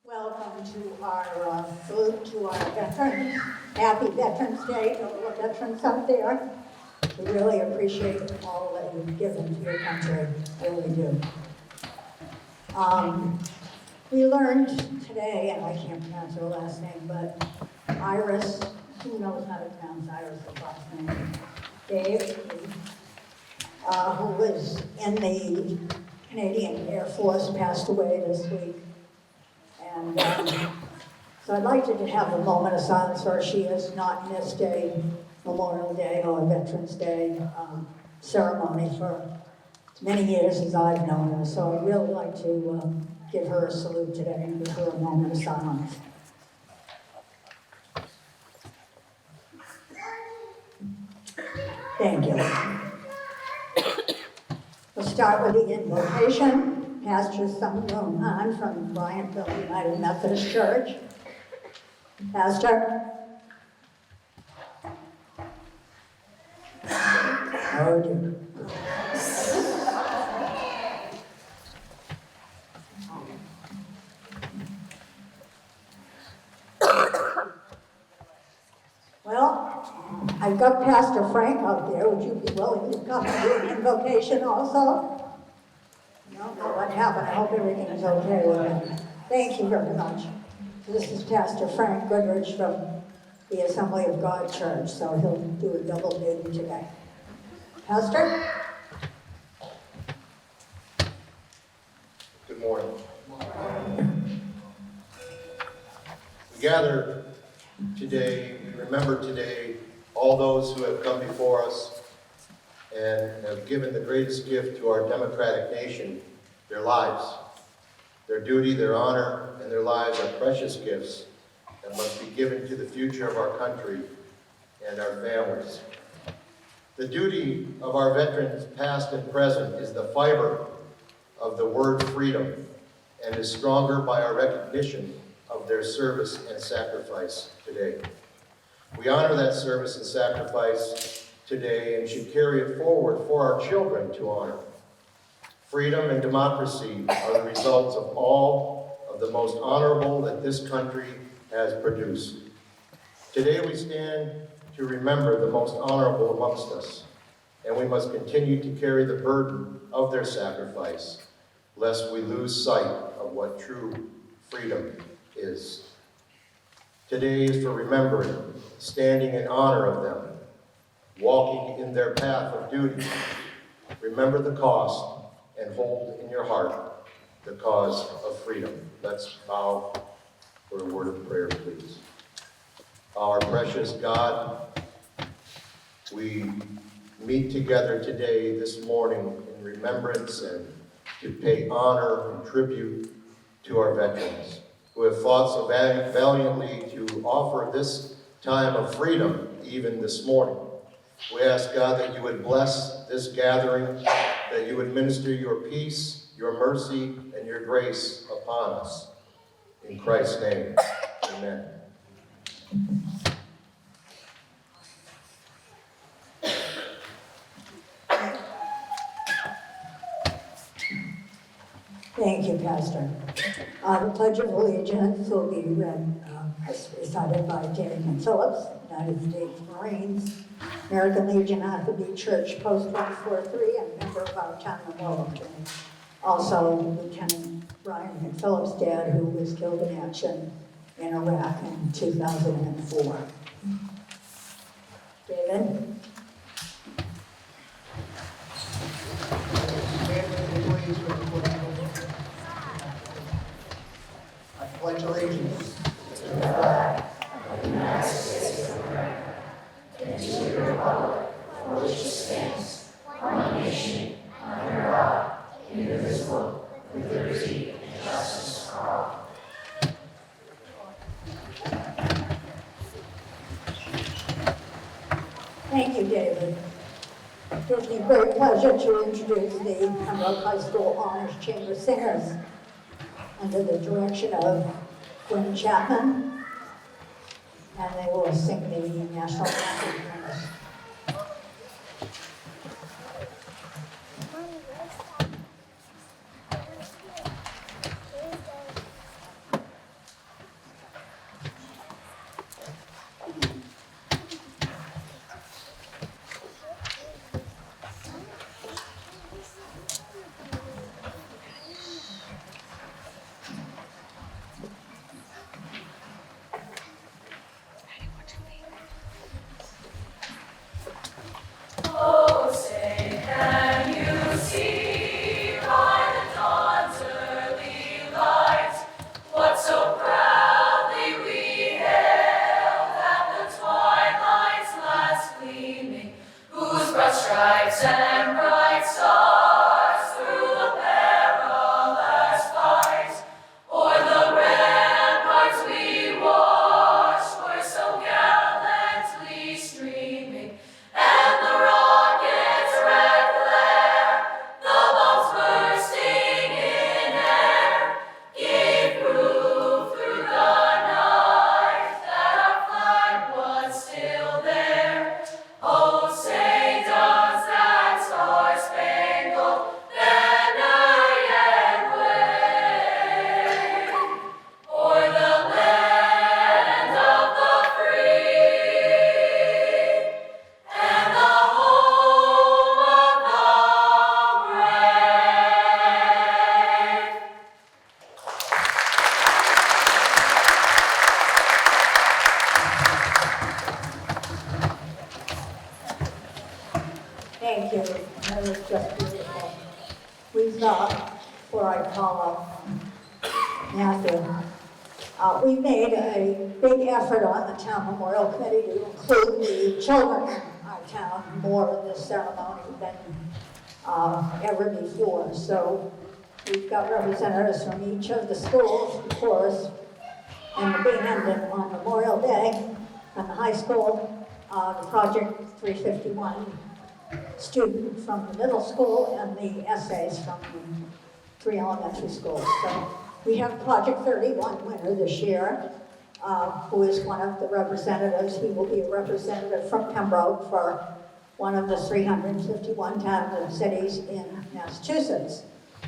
Welcome to our salute to our veterans. Happy Veterans Day to all the veterans out there. We really appreciate all that you've given to your country. I really do. We learned today, and I can't pronounce her last name, but Iris, who knows how to pronounce Iris' last name? Dave, who was in the Canadian Air Force, passed away this week. And so I'd like to have a moment of silence for her. She is not missed a Memorial Day or Veterans Day ceremony for as many years as I've known her. So I'd really like to give her a salute today and give her a moment of silence. Thank you. We'll start with the invocation. Pastor Sung Young Han from Bryantville United Methodist Church. Pastor? Oh dear. Well, I've got Pastor Frank out there. Would you be willing to come and do an invocation also? I don't know what happened. I hope everything is okay with him. Thank you very much. This is Pastor Frank Goodrich from the Assembly of God Church, so he'll do a double duty today. Pastor? Good morning. We gather today, we remember today all those who have come before us and have given the greatest gift to our democratic nation, their lives. Their duty, their honor, and their lives are precious gifts that must be given to the future of our country and our families. The duty of our veterans, past and present, is the fiber of the word freedom and is stronger by our recognition of their service and sacrifice today. We honor that service and sacrifice today and should carry it forward for our children to honor. Freedom and democracy are the results of all of the most honorable that this country has produced. Today we stand to remember the most honorable amongst us, and we must continue to carry the burden of their sacrifice, lest we lose sight of what true freedom is. Today is for remembering, standing in honor of them, walking in their path of duty. Remember the cost and hold in your heart the cause of freedom. Let's bow for a word of prayer, please. Our precious God, we meet together today, this morning, in remembrance and to pay honor and tribute to our veterans who have fought so valiantly to offer this time of freedom even this morning. We ask, God, that you would bless this gathering, that you would minister your peace, your mercy, and your grace upon us. In Christ's name, amen. Thank you, Pastor. The Pledge of Allegiance will be read, recited by James Phillips, United States Marines, American Legion Arthur B. Church, Post 143, and member of our town of Wellington. Also, Lieutenant Brian McPhillips' dad, who was killed in action in Iraq in 2004. David? I pledge allegiance to the flag of the United States of America and to the republic for which it stands, one nation, under God, indivisible, with liberty and justice for all. Thank you, David. It gives me great pleasure to introduce the Pembroke High School Honors Chamber Singers under the direction of Quinn Chapman, and they will sing the national anthem. who's before I call up Matthew. We made a big effort on the town memorial committee to include the children in our town more in this ceremony than ever before. So we've got representatives from each of the schools, of course, and the band and on Memorial Day from the high school, the Project 351 student from the middle school, and the essays from the 3 elementary schools. So we have Project 31 winner this year, who is one of the representatives. He will be a representative from Pembroke for one of the 351 towns and cities in Massachusetts.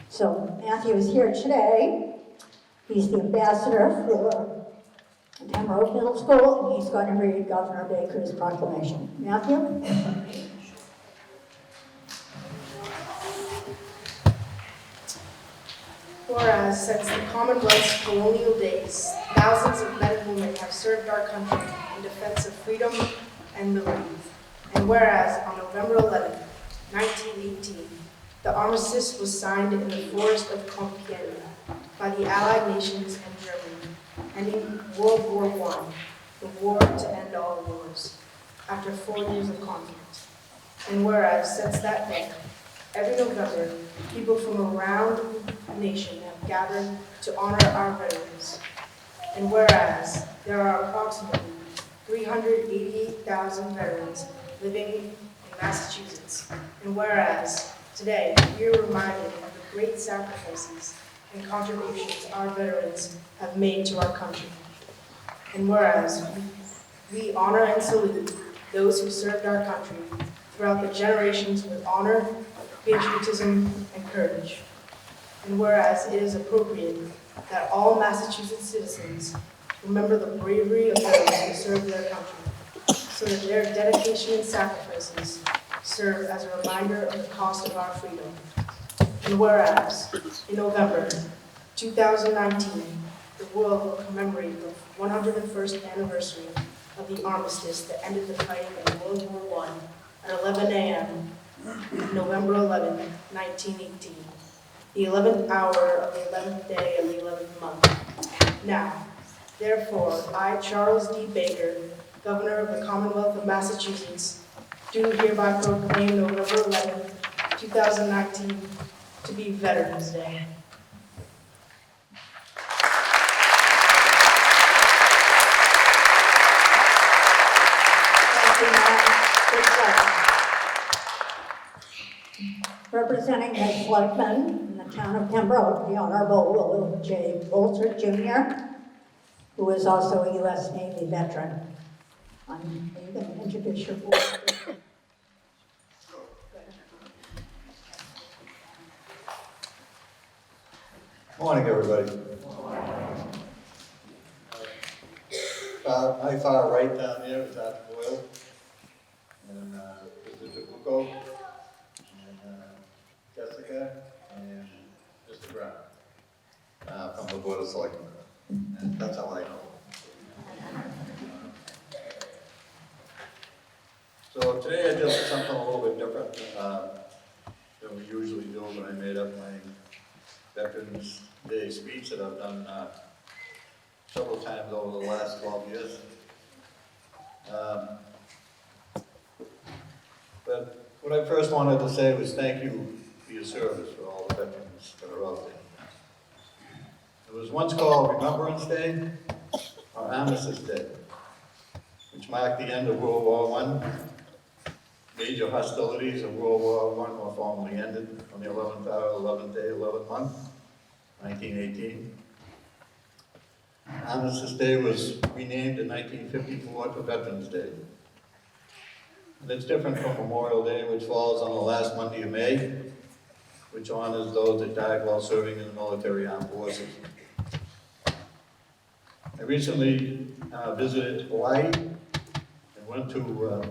So Matthew is here today. He's the ambassador for Pembroke Middle School, and he's going to read Governor Baker's proclamation. Matthew? Whereas since the Commonwealth's colonial days, thousands of men and women have served our country in defense of freedom and liberty. And whereas on November 11, 1918, the armistice was signed in the forest of Compiègne by the Allied nations and Germany, ending World War I, the war to end all wars, after 4 years of conflict. And whereas since that day, every November, people from around the nation have gathered to honor our veterans. And whereas there are approximately 388,000 veterans living in Massachusetts. And whereas today we are reminded of the great sacrifices and contributions our veterans have made to our country. And whereas we honor and salute those who served our country throughout the generations with honor, patriotism, and courage. And whereas it is appropriate that all Massachusetts citizens remember the bravery of those who served their country, so that their dedication and sacrifices serve as a reminder of the cost of our freedom. And whereas in November 2019, the world will commemorate the 101st anniversary of the armistice that ended the fighting in World War I at 11 a.m. November 11, 1918, the 11th hour of the 11th day of the 11th month. Now, therefore, I, Charles D. Baker, Governor of the Commonwealth of Massachusetts, do hereby proclaim November 11, 2019 to be Veterans Day. Thank you, Matt. Good job. Representing the selectmen in the town of Pembroke, the Honorable William J. Bolter, Jr., who is also a U.S. Navy veteran. Are you going to introduce your board? Morning, everybody. My far right down there is Art Boyle, and Mr. Jabuco, and Jessica, and Mr. Brown from the Board of Selectmen. And that's all I know. So today I did something a little bit different than we usually do when I made up my Veterans Day speech that I've done several times over the last 12 years. But what I first wanted to say was thank you for your service for all the veterans that are out there. It was once called Remembrance Day or Armistice Day, which marked the end of World War I. Major hostilities of World War I were formally ended on the 11th hour, 11th day, 11th month, 1918. Armistice Day was renamed in 1954 to Veterans Day. And it's different from Memorial Day, which falls on the last Monday of May, which honors those that died while serving in the military armed forces. I recently visited Hawaii and went to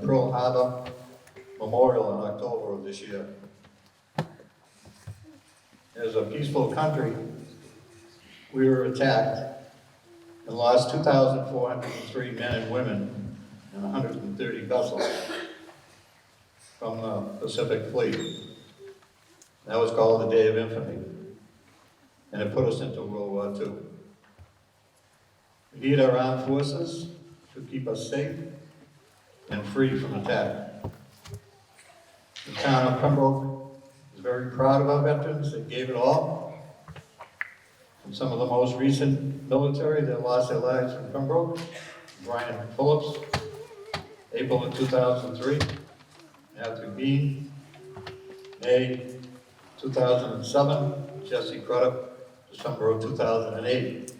Pearl Harbor Memorial in October of this year. As a peaceful country, we were attacked and lost 2,403 men and women and 130 vessels from the Pacific Fleet. That was called the Day of Infamy, and it put us into World War II. We need our armed forces to keep us safe and free from attack. The town of Pembroke is very proud of our veterans. They gave it all. And some of the most recent military that lost their lives in Pembroke, Brian Phillips, April of 2003, Matthew Bean, May 2007, Jesse Crudup, December of 2008.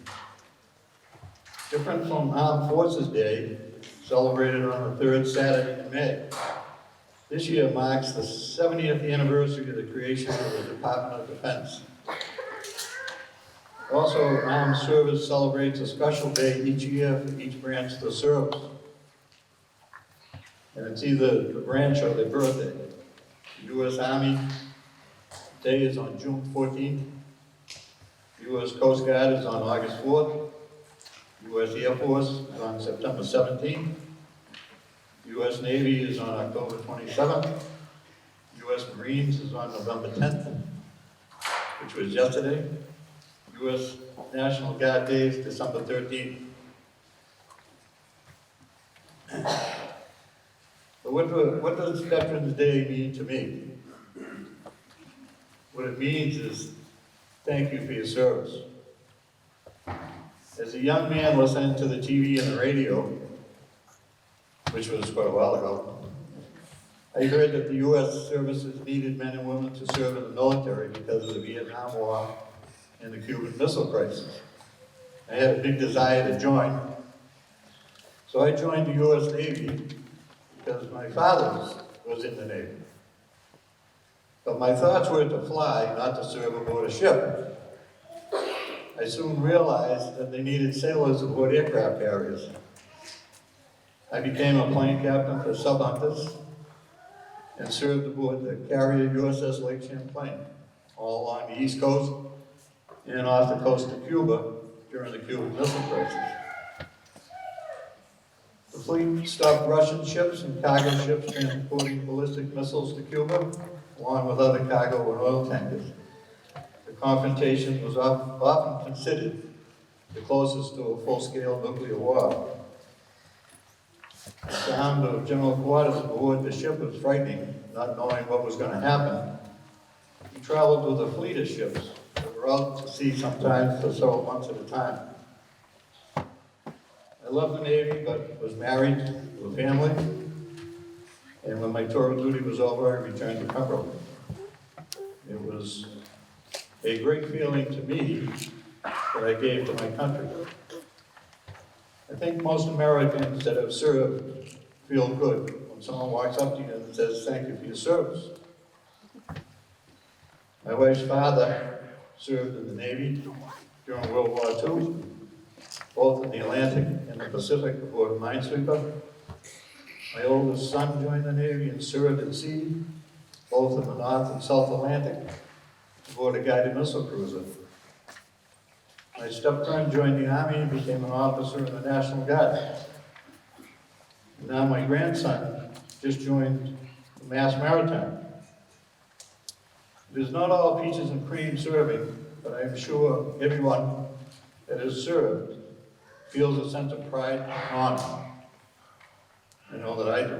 Different from Armed Forces Day, celebrated on the third Saturday in May. This year marks the 70th anniversary of the creation of the Department of Defense. Also, Armed Service celebrates a special day each year for each branch of the service. And it's either the branch or their birthday. The U.S. Army Day is on June 14th. U.S. Coast Guard is on August 4th. U.S. Air Force is on September 17th. U.S. Navy is on October 27th. U.S. Marines is on November 10th, which was yesterday. U.S. National Guard Day is December 13th. But what does Veterans Day mean to me? What it means is thank you for your service. As a young man listening to the TV and the radio, which was quite a while ago, I heard that the U.S. services needed men and women to serve in the military because of the Vietnam War and the Cuban Missile Crisis. I had a big desire to join. So I joined the U.S. Navy because my father was in the Navy. But my thoughts were to fly, not to serve aboard a ship. I soon realized that they needed sailors aboard aircraft carriers. I became a plane captain for sub-hunters and served aboard the carrier USS Lake Champlain, all along the East Coast and off the coast of Cuba during the Cuban Missile Crisis. The fleet stopped Russian ships and cargo ships transporting ballistic missiles to Cuba, along with other cargo and oil tankers. The confrontation was often considered the closest to a full-scale nuclear war. The sound of general quarters aboard the ship was frightening, not knowing what was going to happen. We traveled with a fleet of ships that were out to sea sometimes for several months at a time. I loved the Navy, but was married to a family. And when my tour of duty was over, I returned to Pembroke. It was a great feeling to me that I gave to my country. I think most Americans that have served feel good when someone walks up to you and says, thank you for your service. My wife's father served in the Navy during World War II, both in the Atlantic and the Pacific aboard a minesweeper. My oldest son joined the Navy and served at sea, both in the North and South Atlantic, aboard a guided missile cruiser. My stepson joined the Army and became an officer in the National Guard. And now my grandson just joined the Mass Maritime. It is not all peaches and cream serving, but I am sure everyone that has served feels a sense of pride and honor. I know that I do.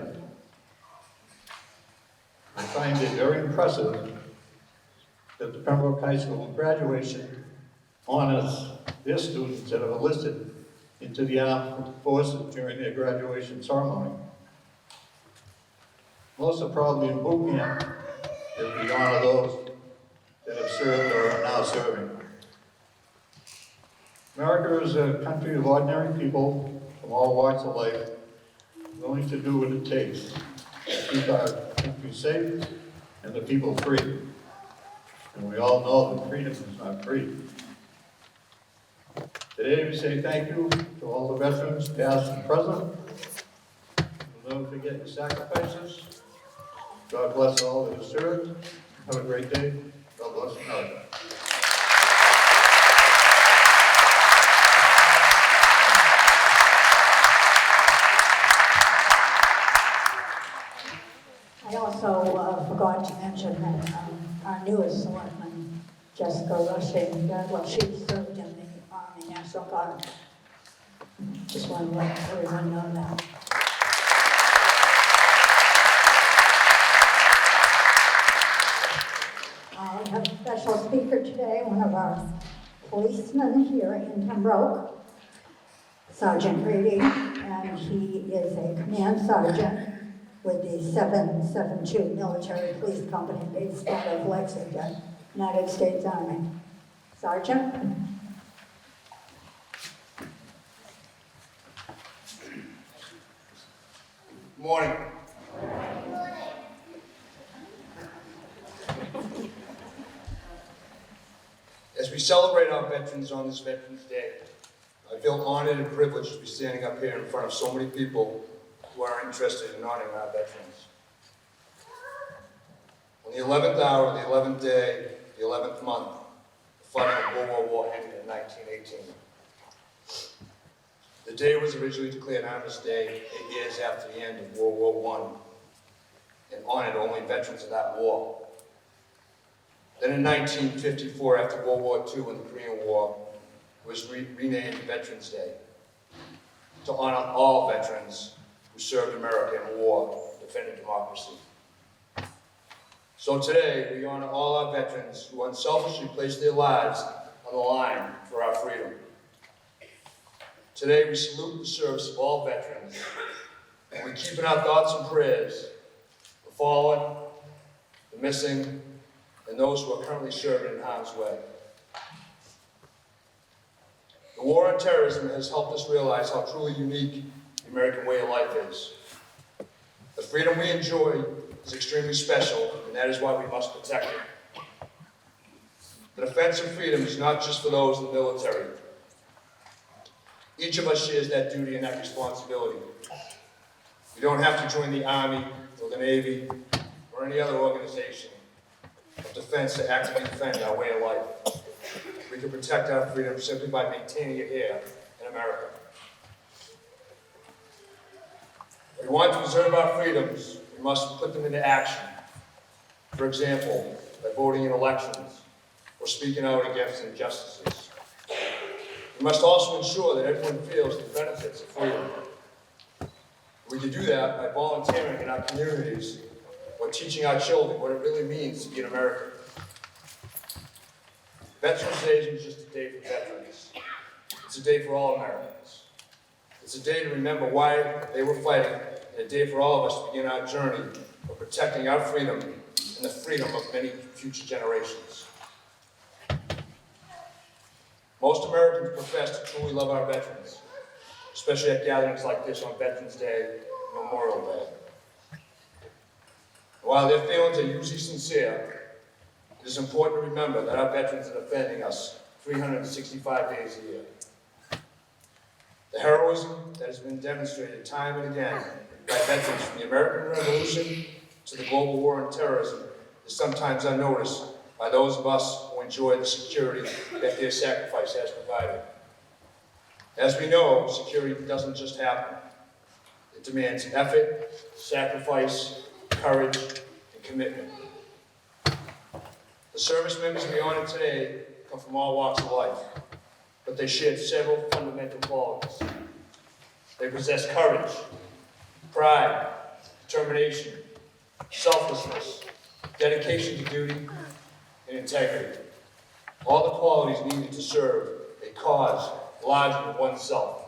I find it very impressive that the Pembroke High School graduation honors their students that have enlisted into the armed forces during their graduation ceremony. Most are probably in boot camp as we honor those that have served or are now serving. America is a country of ordinary people from all walks of life, willing to do what it takes to keep our country safe and the people free. And we all know that freedom is not free. Today we say thank you to all the veterans, past and present. We'll never forget your sacrifices. God bless all that have served. Have a great day. God bless America. I also forgot to mention that our newest Jessica Rushing, well, she served in the Army National Guard. Just want to let everyone know that. I have a special speaker today, one of our policemen here in Pembroke, Sergeant Grady, and he is a command sergeant with the 772 Military Police Company based out of Lexington, United States Army. Sergeant? Good morning. As we celebrate our veterans on this Veterans Day, I feel honored and privileged to be standing up here in front of so many people who are interested in honoring our veterans. On the 11th hour, the 11th day, the 11th month, the fighting of World War ended in 1918. The day was originally declared Armistice Day 8 years after the end of World War I and honored only veterans of that war. Then in 1954, after World War II and the Korean War, it was renamed Veterans Day to honor all veterans who served America in war, defending democracy. So today, we honor all our veterans who unselfishly placed their lives on the line for our freedom. Today, we salute the service of all veterans, and we keep in our thoughts and prayers the fallen, the missing, and those who are currently serving in harm's way. The war on terrorism has helped us realize how truly unique the American way of life is. The freedom we enjoy is extremely special, and that is why we must protect it. The defense of freedom is not just for those in the military. Each of us shares that duty and that responsibility. You don't have to join the Army or the Navy or any other organization of defense to actively defend our way of life. We can protect our freedom simply by maintaining it here in America. If we want to preserve our freedoms, we must put them into action. For example, by voting in elections or speaking out against injustices. We must also ensure that everyone feels the benefits of freedom. We can do that by volunteering in our communities or teaching our children what it really means to be an American. Veterans Day isn't just a day for veterans. It's a day for all Americans. It's a day to remember why they were fighting, and a day for all of us to begin our journey of protecting our freedom and the freedom of many future generations. Most Americans profess to truly love our veterans, especially at gatherings like this on Veterans Day and Memorial Day. While their feelings are usually sincere, it is important to remember that our veterans are defending us 365 days a year. The heroism that has been demonstrated time and again by veterans from the American Revolution to the global war on terrorism is sometimes unnoticed by those of us who enjoy the security that their sacrifice has provided. As we know, security doesn't just happen. It demands effort, sacrifice, courage, and commitment. The service members we honor today come from all walks of life, but they share several fundamental qualities. They possess courage, pride, determination, selflessness, dedication to duty, and integrity. All the qualities needed to serve a cause larger than oneself.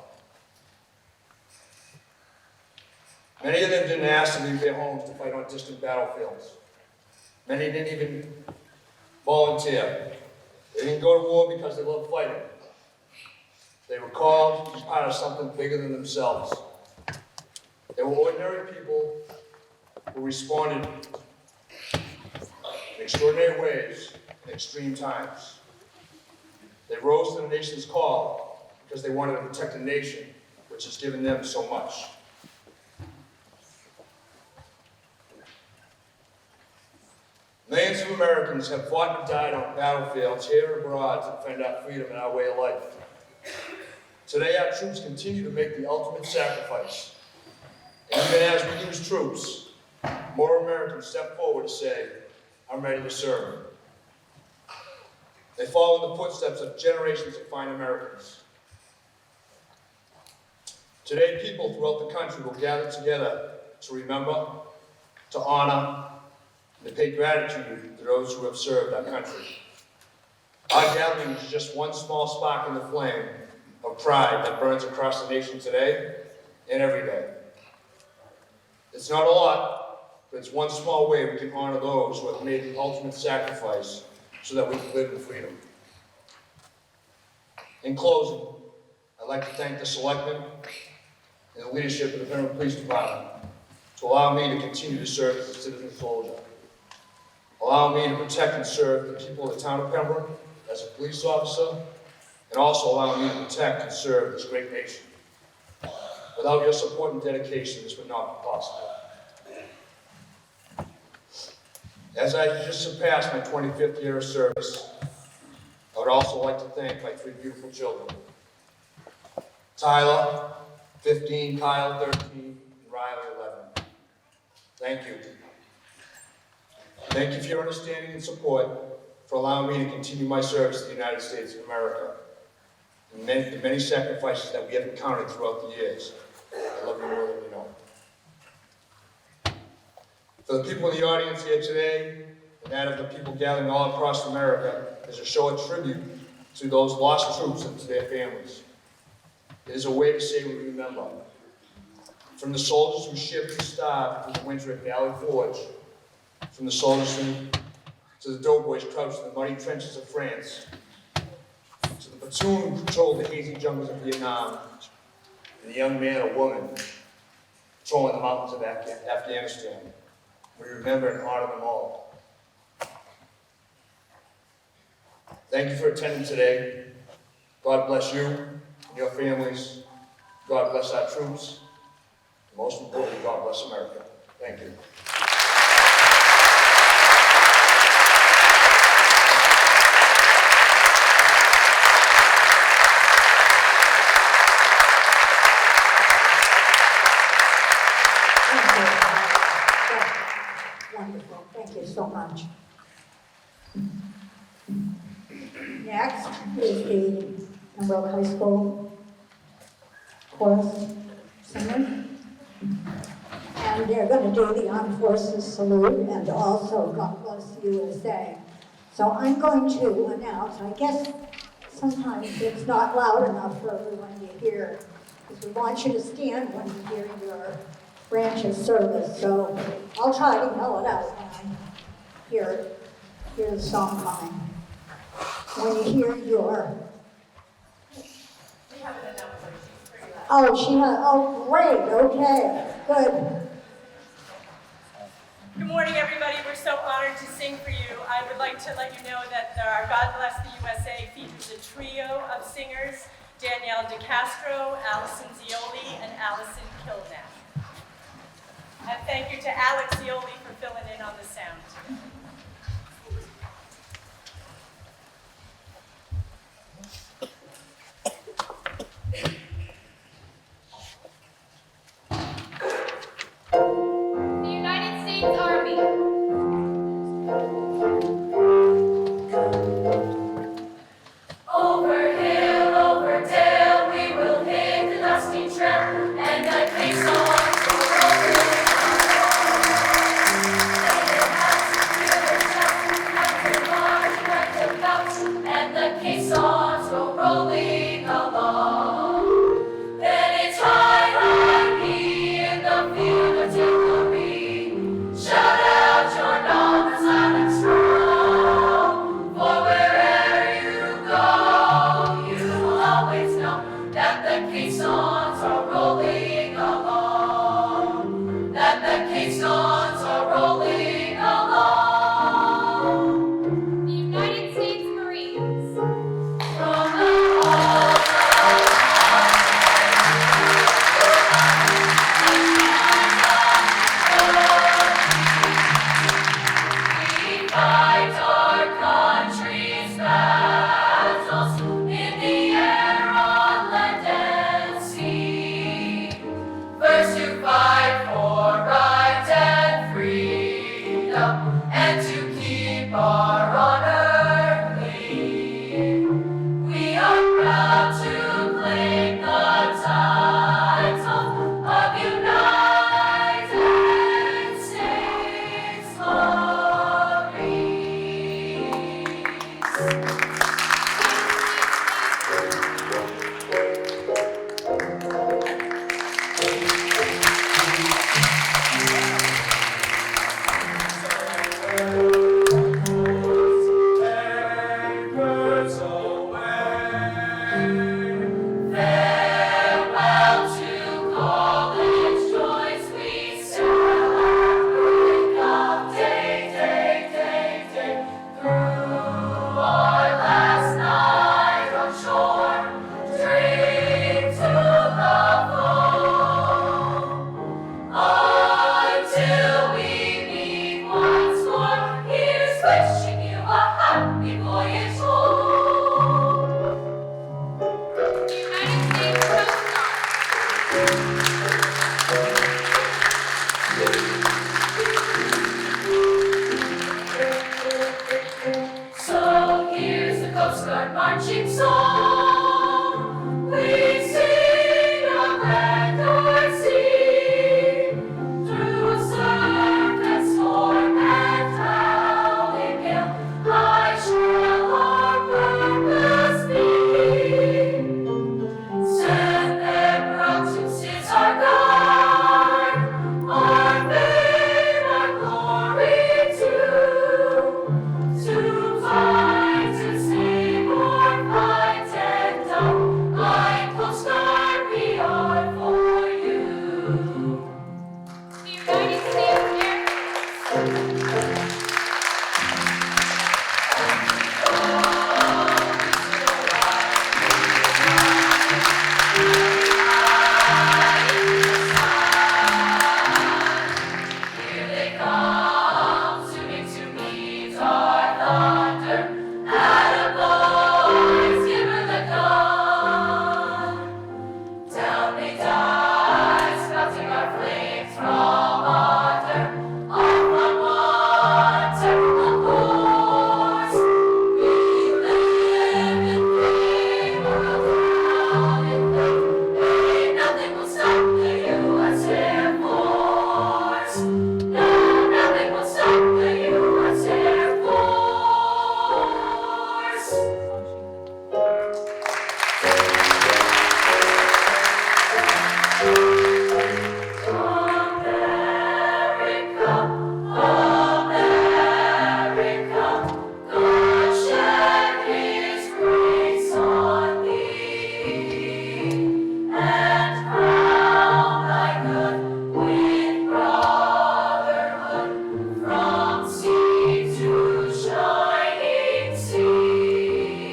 Many of them didn't ask to leave their homes to fight on distant battlefields. Many didn't even volunteer. They didn't go to war because they loved fighting. They were called to be part of something bigger than themselves. They were ordinary people who responded in extraordinary ways in extreme times. They rose to the nation's call because they wanted to protect a nation which has given them so much. Millions of Americans have fought and died on battlefields here and abroad to defend our freedom and our way of life. Today, our troops continue to make the ultimate sacrifice. And even as we lose troops, more Americans step forward to say, I'm ready to serve. They follow in the footsteps of generations of fine Americans. Today, people throughout the country will gather together to remember, to honor, and to pay gratitude to those who have served our country. Our gathering is just one small spark in the flame of pride that burns across the nation today and every day. It's not a lot, but it's one small way we can honor those who have made the ultimate sacrifice so that we can live in freedom. In closing, I'd like to thank the selectmen and the leadership of the Pembroke Police Department to allow me to continue to serve as a citizen soldier. Allow me to protect and serve the people of the town of Pembroke as a police officer, and also allow me to protect and serve this great nation. Without your support and dedication, this would not be possible. As I just surpassed my 25th year of service, I would also like to thank my 3 beautiful children. Tyler, 15, Kyle, 13, and Riley, 11. Thank you. Thank you for your understanding and support, for allowing me to continue my service to the United States of America, and the many sacrifices that we have encountered throughout the years. I love you more than you know. For the people in the audience here today, and that of the people gathering all across America, is to show a tribute to those lost troops and to their families. It is a way to say we remember. From the soldiers who shivered and starved through the winter at Valley Forge, from the soldiers to the doughboys crouched in the muddy trenches of France, to the platoon who patrolled the hazy jungles of Vietnam, and the young man or woman patrolling the mountains of Afghanistan. We remember and honor them all. Thank you for attending today. God bless you and your families. God bless our troops. And most importantly, God bless America. Thank you. Wonderful, thank you so much. Next is the Pembroke High School chorus singer. And they're going to do the Armed Forces Salute and also God Bless USA. So I'm going to announce, I guess sometimes it's not loud enough for everyone to hear, because we want you to stand when you hear your branch's service. So I'll try to yell it out when I hear the song coming. When you hear your... We have an announcer. She's pretty loud. Oh, she has, oh, great, okay, good. Good morning, everybody. We're so honored to sing for you. I would like to let you know that our God Bless the USA features a trio of singers, Danielle DeCastro, Allison Zioli, and Allison Kilnack. And thank you to Alex Zioli for filling in on the sound. The United States Army. Over hill, over dale, we will hit the dusty trail, and I place our arms for all good. Coast Guard marching song. We sing of land or sea, through surf and storm and howling gale, high shall our purpose be. Send Pembroke to sit our guard, our fame, our glory to fight and save or fight and die. Like Coast Guard, we are for you. United States Here they come, swimming to meet our thunder. Attaboys, give her the gun. Down they dive, spouting our flames from under. Off on one terrible course. We live in free world around in faith. Ain't nothing will stop the U.S. Air Force. No, nothing will stop the U.S. Air Force. America, America, God shed His grace on thee, and crown thy good with brotherhood from sea to shining sea.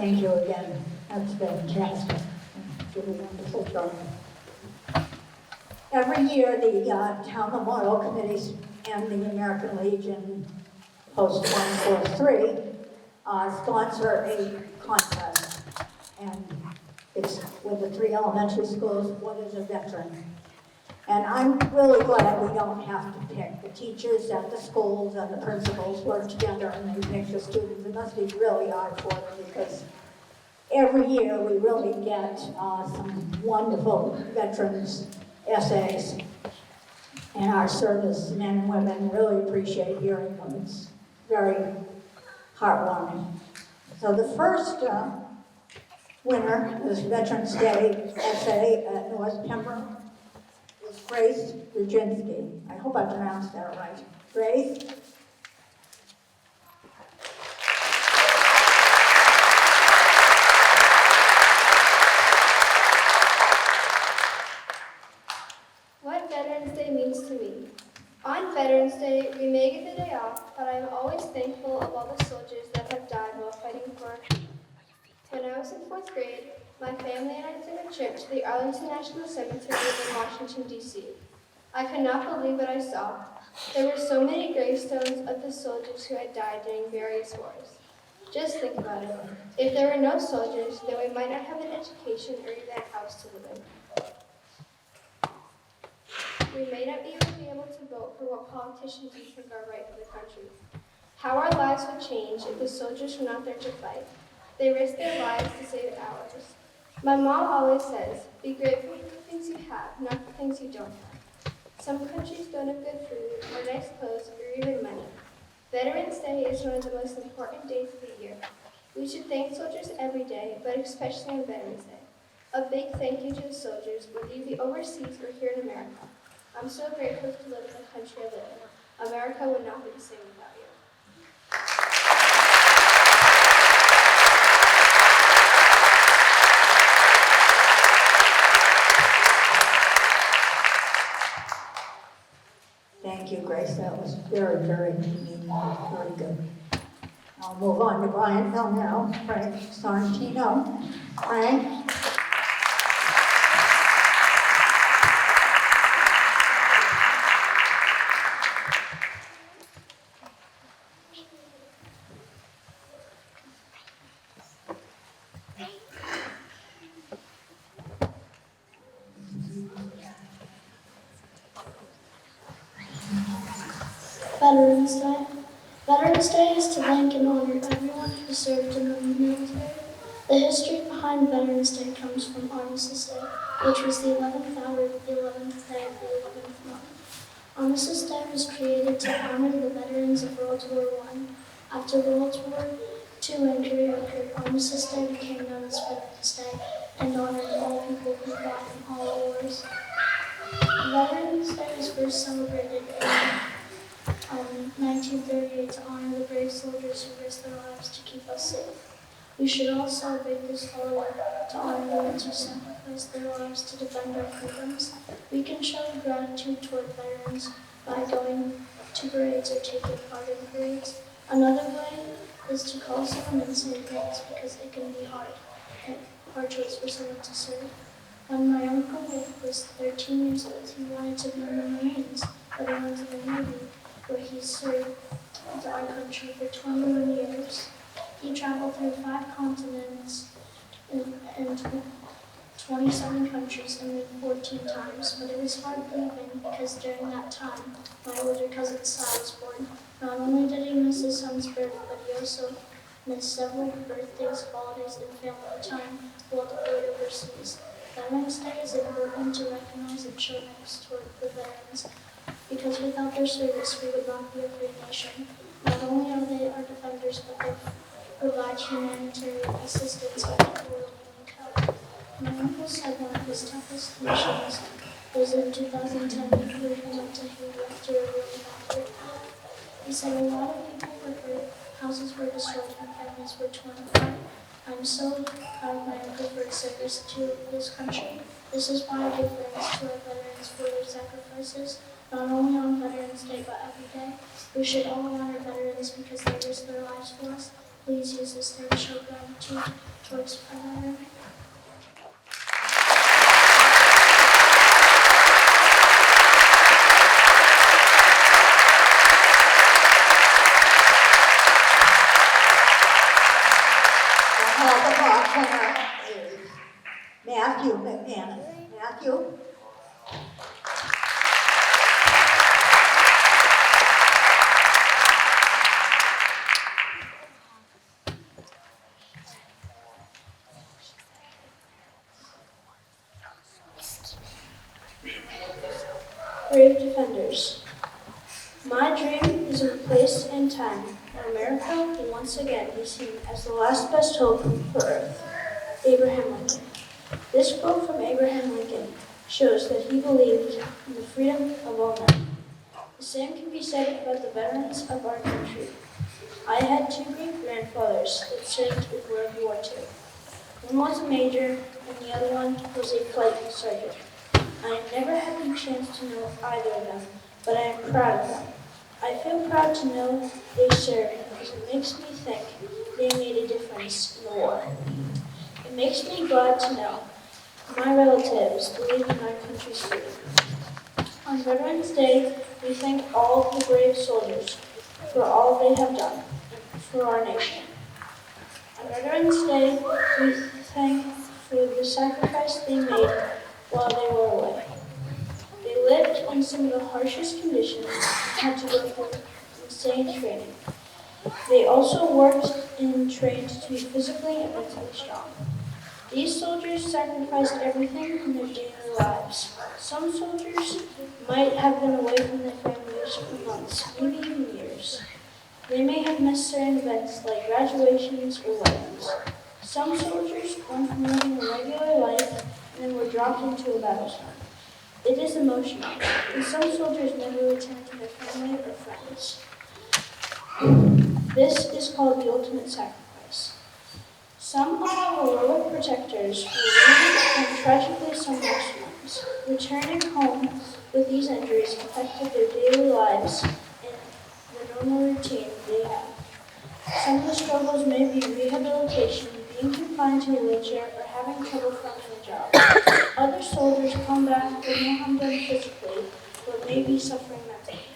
Thank you again. That's fantastic. It's a wonderful job. Every year, the Town Memorial Committees and the American Legion Post 143 sponsor a contest. And it's with the 3 elementary schools, what is a veteran? And I'm really glad we don't have to pick. The teachers at the schools and the principals work together and they pick the students. It must be really hard for them because every year we really get some wonderful veterans essays. And our service men and women really appreciate hearing them. It's very heartwarming. So the first winner of this Veterans Day essay at North Pembroke is Grace Rudzinski. I hope I pronounced that right. Grace? What Veterans Day means to me. On Veterans Day, we may get the day off, but I am always thankful of all the soldiers that have died while fighting for our country. When I was in 4th grade, my family and I took a trip to the Arlington National Cemetery in Washington, D.C. I could not believe what I saw. There were so many gravestones of the soldiers who had died during various wars. Just think about it. If there were no soldiers, then we might not have an education or even a house to live in. We may not even be able to vote for what politicians we think are right for the country. How our lives would change if the soldiers were not there to fight. They risked their lives to save ours. My mom always says, be grateful for the things you have, not the things you don't have. Some countries don't have good food, or nice clothes, or even money. Veterans Day is one of the most important days of the year. We should thank soldiers every day, but especially on Veterans Day. A big thank you to the soldiers, whether you be overseas or here in America. I'm so grateful to live in the country I live in. America would not be the same without you. Thank you, Grace. That was very, very meaningful, very good. I'll move on to Brian Hill now. Frank Sorrentino. Frank? Veterans Day. Veterans Day is to thank and honor everyone who served in the military. The history behind Veterans Day comes from Armistice Day, which was the 11th hour of the 11th day of the 11th month. Armistice Day was created to honor the veterans of World War I. After World War II injury occurred, Armistice Day became known as Veterans Day and honored all people who fought in all wars. Veterans Day was first celebrated in 1938 to honor the brave soldiers who risked their lives to keep us safe. We should all celebrate this holiday to honor the ones who sacrificed their lives to defend our freedoms. We can show gratitude toward veterans by going to parades or taking part in parades. Another way is to call someone and say thanks because it can be hard choice for someone to serve. When my uncle was 13 years old, he wanted to be in the Marines, but he went to the Navy, where he served our country for 21 years. He traveled through 5 continents and 27 countries and moved 14 times, but it was hard leaving because during that time, my older cousin Sai was born. Not only did he miss his son's birth, but he also missed several birthdays, holidays, and family time while deployed overseas. Veterans Day is important to recognize and show thanks toward the veterans, because without their service, we would not be a free nation. Not only are they our defenders, but they provide humanitarian assistance to people who need help. My uncle said one of his toughest missions was in 2010 where he went to Haiti after a really bad earthquake. He said a lot of people were hurt, houses were destroyed, and families were torn apart. I'm so proud of my uncle for his service to this country. This is why I give thanks to our veterans for their sacrifices, not only on Veterans Day, but every day. We should all honor veterans because they risk their lives for us. please use this day to show gratitude towards our veterans. The Hall of winner is Matthew McManus. Matthew? Brave defenders. My dream is of a place and time where America will once again be seen as the last best hope for Earth. Abraham Lincoln. This quote from Abraham Lincoln shows that he believed in the freedom of all men. The same can be said about the veterans of our country. I had two great-grandfathers that served in World War II. One was a major, and the other one was a flight sergeant. I have never had the chance to know either of them, but I am proud of them. I feel proud to know they served because it makes me think they made a difference in the war. It makes me glad to know my relatives believe in our country's freedom. On Veterans Day, we thank all of the brave soldiers for all they have done for our nation. On Veterans Day, we thank for the sacrifice they made while they were away. They lived in some of the harshest conditions and had to go through insane training. They also worked and trained to be physically and mentally strong. These soldiers sacrificed everything in their daily lives. Some soldiers might have been away from their families for months, maybe even years. They may have missed certain events like graduations or weddings. Some soldiers went from living a regular life and then were dropped into a battle zone. It is emotional, and some soldiers never return to their family or friends. This is called the ultimate sacrifice. Some of our heroic protectors were wounded and tragically some lost ones. Returning home with these injuries affected their daily lives and the normal routine they have. Some of the struggles may be rehabilitation, being confined to a wheelchair, or having trouble finding a job. Other soldiers come back with no harm done physically, but may be suffering mentally.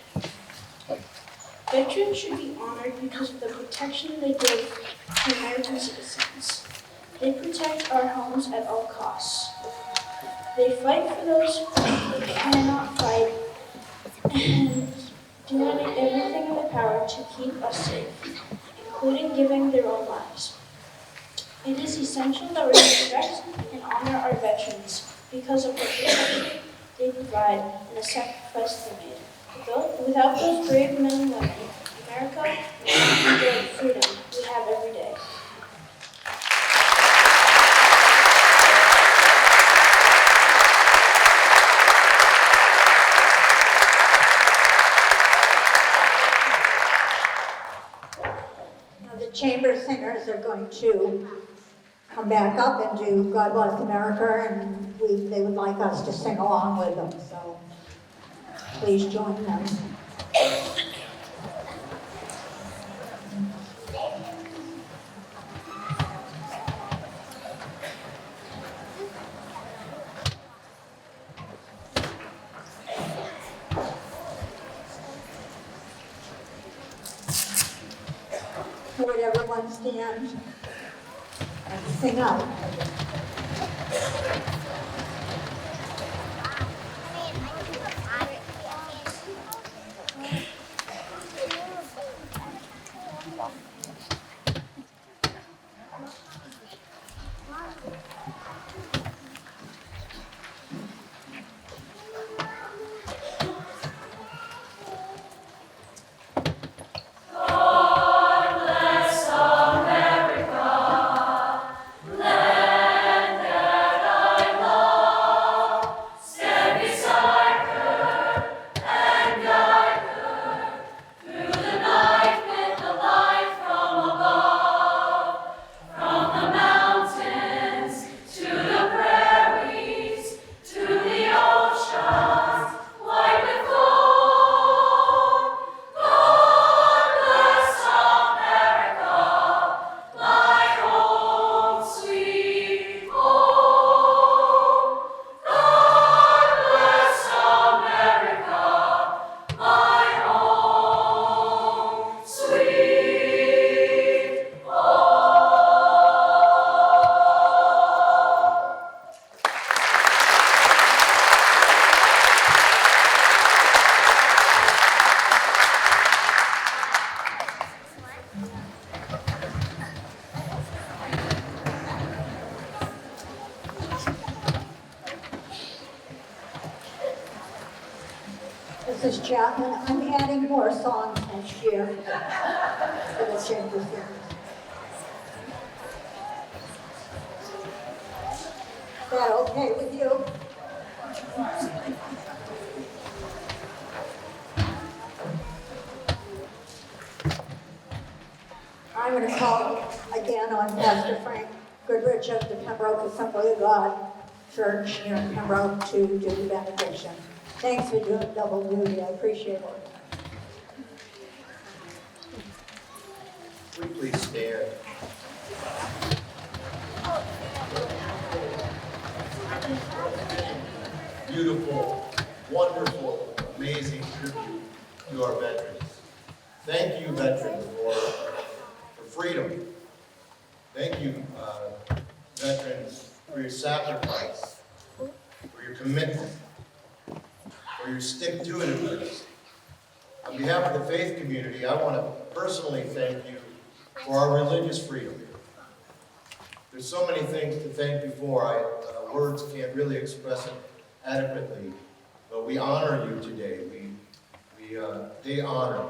Veterans should be honored because of the protection they give to American citizens. They protect our homes at all costs. They fight for those who cannot fight and do everything in their power to keep us safe, including giving their own lives. It is essential that we respect and honor our veterans because of the protection they provide and the sacrifice they made. Without those brave men and women, America would not enjoy the freedom we have every day. Now the chamber singers are going to come back up and do God Bless America, and they would like us to sing along with them, so please join them. Would everyone stand and sing out? Let Mrs. Chapman, I'm adding more songs next year for the Chamber Singers. Is that okay with you? I'm going to call again on Pastor Frank Goodrich of the Pembroke Assembly of God Church here in Pembroke to do the benediction. Thanks for doing double duty. I appreciate it. Will you please stand? Beautiful, wonderful, amazing tribute to our veterans. Thank you, veterans, for freedom. Thank you, veterans, for your sacrifice, for your commitment, for your stick-to-itiveness. On behalf of the faith community, I want to personally thank you for our religious freedom. There's so many things to thank you for. Words can't really express it adequately, but we honor you today. We pay honor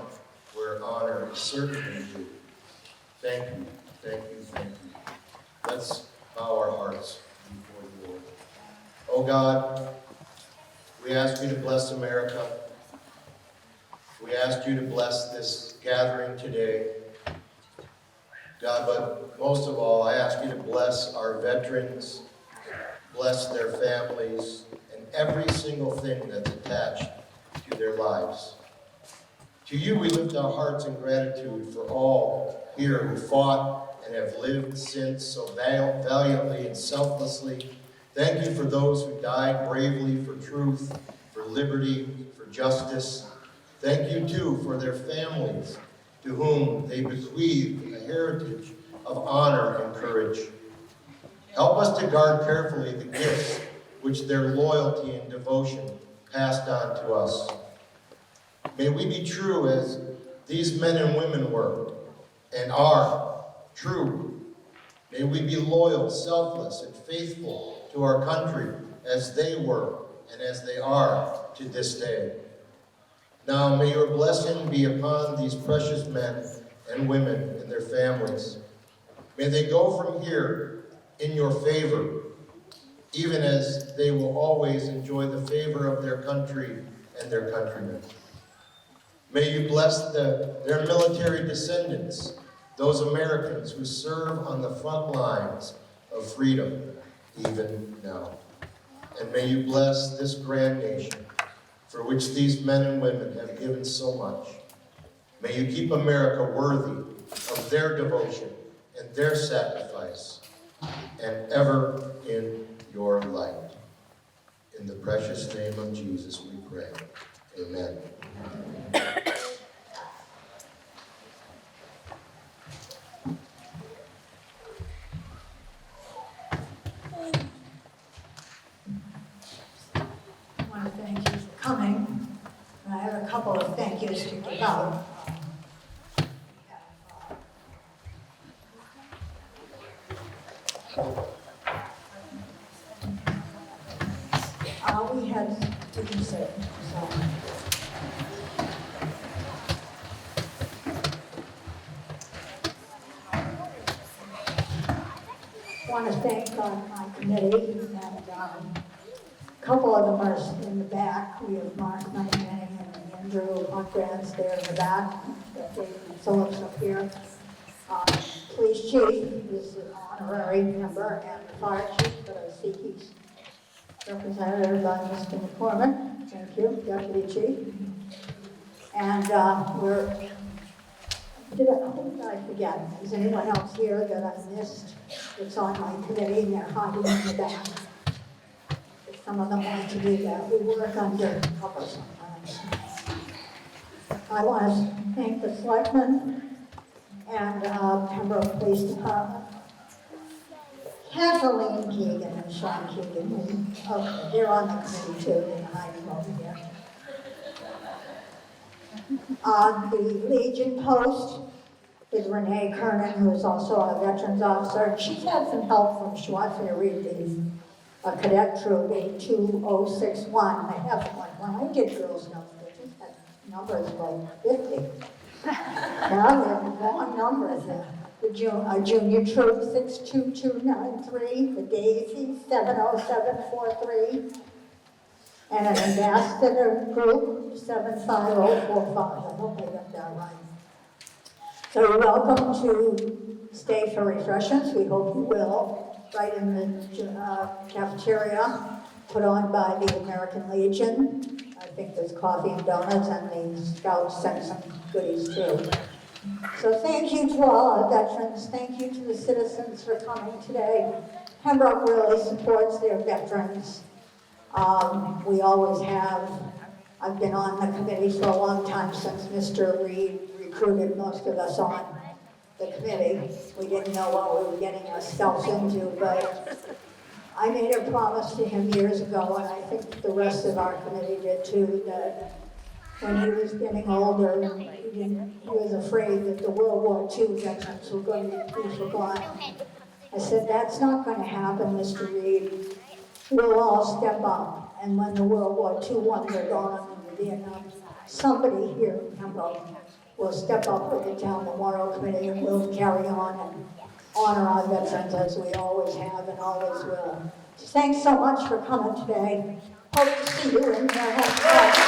where honor is certainly due. Thank you, thank you, thank you. Let's bow our hearts before the Lord. Oh God, we ask you to bless America. We ask you to bless this gathering today. God, but most of all, I ask you to bless our veterans, bless their families, and every single thing that's attached to their lives. To you we lift our hearts in gratitude for all here who fought and have lived since so valiantly and selflessly. Thank you for those who died bravely for truth, for liberty, for justice. Thank you, too, for their families, to whom they bequeathed a heritage of honor and courage. Help us to guard carefully the gifts which their loyalty and devotion passed on to us. May we be true as these men and women were and are true. May we be loyal, selfless, and faithful to our country as they were and as they are to this day. Now may your blessing be upon these precious men and women and their families. May they go from here in your favor, even as they will always enjoy the favor of their country and their countrymen. May you bless their military descendants, those Americans who serve on the front lines of freedom, even now. And may you bless this grand nation, for which these men and women have given so much. May you keep America worthy of their devotion and their sacrifice, and ever in your light. In the precious name of Jesus we pray. Amen. I want to thank you for coming. I have a couple of thank yous to give out. We had, what did you say? So, I want to thank my committee, and a couple of them are in the back. We have Mark Moneyman and Andrew Huntgrants there in the back, David Phillips up here. Police chief is an honorary member, and the fire chief, but I see he's represented by Mr. McCormick. Thank you, Deputy Chief. And who did I forget? Is anyone else here that I missed that's on my committee and they're hiding in the back? If some of them want to do that, we work under cover sometimes. I want to thank the selectmen and Pembroke Police Department. Kathleen Keegan and Sean Keegan, okay, they're on the committee too, they're hiding over here. The Legion Post with Renee Kernan, who is also a veterans officer. She's had some help from, she wants me to read these. Cadet Troop 82061. I have one. When I did Girls' Notes, they just numbers like 50. Now they're long numbers. Our junior troop, 62293, the Daisy, 70743, and an ambassador group, 75045. I hope I got that right. So you're welcome to stay for refreshments. We hope you will. Right in the cafeteria, put on by the American Legion. I think there's coffee and donuts, and the Scouts sent some goodies too. So thank you to all our veterans. Thank you to the citizens for coming today. Pembroke really supports their veterans. We always have. I've been on the committee for a long time, since Mr. Reed recruited most of us on the committee. We didn't know what we were getting ourselves into, but I made a promise to him years ago, and I think the rest of our committee did too, that when he was getting older, he was afraid that the World War II veterans were going to be forgotten. I said, that's not going to happen, Mr. Reed. We'll all step up, and when the World War II ones are gone in Vietnam, somebody here in Pembroke will step up with the town memorial committee, and we'll carry on and honor our veterans as we always have and always will. Thanks so much for coming today. Hope to see you in your home.